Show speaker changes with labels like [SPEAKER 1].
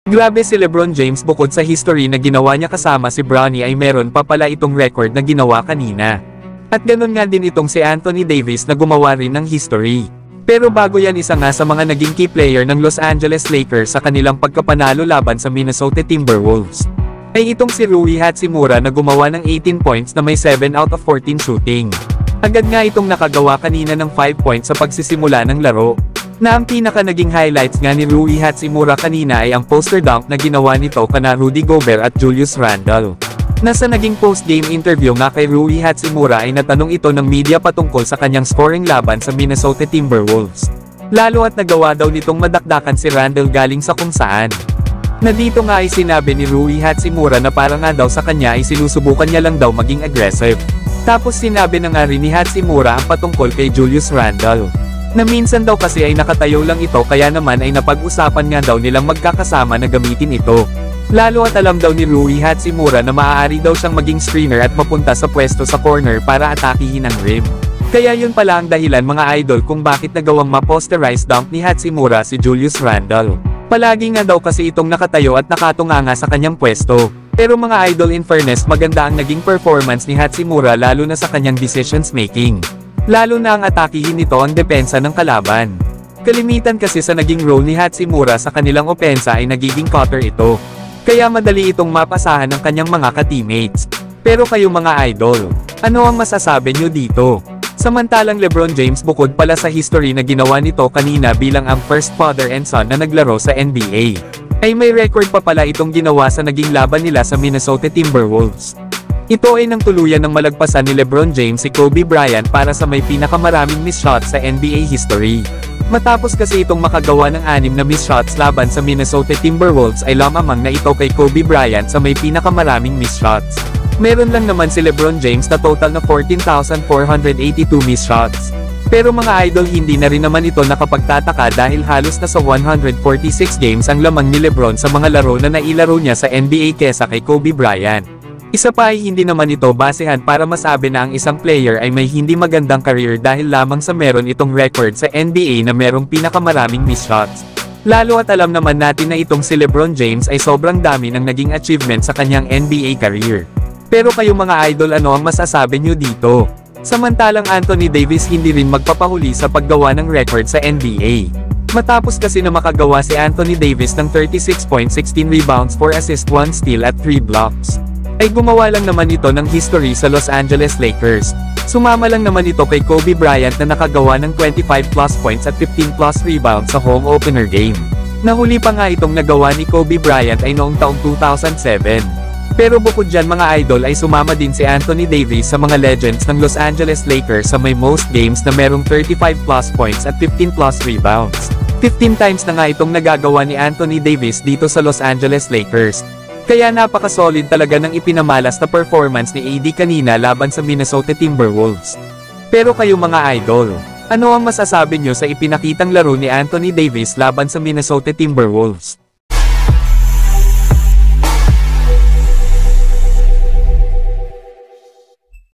[SPEAKER 1] Grabe si LeBron James, bukod sa history na ginawa niya kasama si Bronny ay meron pa pala itong record na ginawa kanina. At ganun nga din itong si Anthony Davis na gumawa rin ng history. Pero bago yan, isa nga sa mga naging key player ng Los Angeles Lakers sa kanilang pagkapanalo laban sa Minnesota Timberwolves ay itong si Rui Hachimura na gumawa ng 18 points na may 7 out of 14 shooting. Agad nga itong nakagawa kanina ng 5 points sa pagsisimula ng laro. Na ang pinaka naging highlights nga ni Rui Hachimura kanina ay ang poster dunk na ginawa nito kana Rudy Gobert at Julius Randle. Nasa naging post-game interview nga kay Rui Hachimura ay natanong ito ng media patungkol sa kanyang scoring laban sa Minnesota Timberwolves. Lalo at nagawa daw nitong madakdakan si Randle galing sa kung saan. Na dito nga ay sinabi ni Rui Hachimura na para nga daw sa kanya ay sinusubukan niya lang daw maging aggressive. Tapos sinabi na nga rin ni Hachimura ang patungkol kay Julius Randle. Na minsan daw kasi ay nakatayo lang ito kaya naman ay napag-usapan nga daw nilang magkakasama na gamitin ito. Lalo at alam daw ni Rui Hachimura na maaari daw siyang maging screener at mapunta sa pwesto sa corner para atakihin ang rim. Kaya yun pala ang dahilan mga idol kung bakit nagawang ma-posterized dunk ni Hachimura si Julius Randle. Palagi nga daw kasi itong nakatayo at nakatunganga sa kanyang pwesto. Pero mga idol, in fairness, maganda ang naging performance ni Hachimura lalo na sa kanyang decisions making. Lalo na ang atakihin nito ang depensa ng kalaban. Kalimitan kasi sa naging role ni Hachimura sa kanilang opensa ay nagiging cutter ito. Kaya madali itong mapasahan ng kanyang mga ka-teammates. Pero kayo mga idol, ano ang masasabi nyo dito? Samantalang LeBron James, bukod pala sa history na ginawa nito kanina bilang ang first father and son na naglaro sa NBA, ay may record pa pala itong ginawa sa naging laban nila sa Minnesota Timberwolves. Ito ay nang tuluyan ng malagpasan ni LeBron James si Kobe Bryant para sa may pinakamaraming missed shots sa NBA history. Matapos kasi itong makagawa ng 6 na missed shots laban sa Minnesota Timberwolves ay lamang na ito kay Kobe Bryant sa may pinakamaraming missed shots. Meron lang naman si LeBron James na total na 14,482 missed shots. Pero mga idol, hindi na rin naman ito nakapagtataka dahil halos na sa 146 games ang lamang ni LeBron sa mga laro na nailaro niya sa NBA kesa kay Kobe Bryant. Isa pa ay hindi naman ito basehan para masabi na ang isang player ay may hindi magandang career dahil lamang sa meron itong record sa NBA na merong pinakamaraming missed shots. Lalo at alam naman natin na itong si LeBron James ay sobrang dami ng naging achievement sa kanyang NBA career. Pero kayo mga idol, ano ang masasabi nyo dito? Samantalang Anthony Davis hindi rin magpapahuli sa paggawa ng record sa NBA. Matapos kasi na makagawa si Anthony Davis ng 36.16 rebounds, 4 assists, 1 steal at 3 blocks. Ay gumawa lang naman ito ng history sa Los Angeles Lakers. Sumama lang naman ito kay Kobe Bryant na nakagawa ng 25 plus points at 15 plus rebounds sa home opener game. Nahuli pa nga itong nagawa ni Kobe Bryant ay noong taong 2007. Pero bukod dyan mga idol ay sumama din si Anthony Davis sa mga legends ng Los Angeles Lakers sa may most games na merong 35 plus points at 15 plus rebounds. 15 times na nga itong nagagawa ni Anthony Davis dito sa Los Angeles Lakers. Kaya napaka-solid talaga ng ipinamalas na performance ni AD kanina laban sa Minnesota Timberwolves. Pero kayo mga idol, ano ang masasabi nyo sa ipinakitang laro ni Anthony Davis laban sa Minnesota Timberwolves?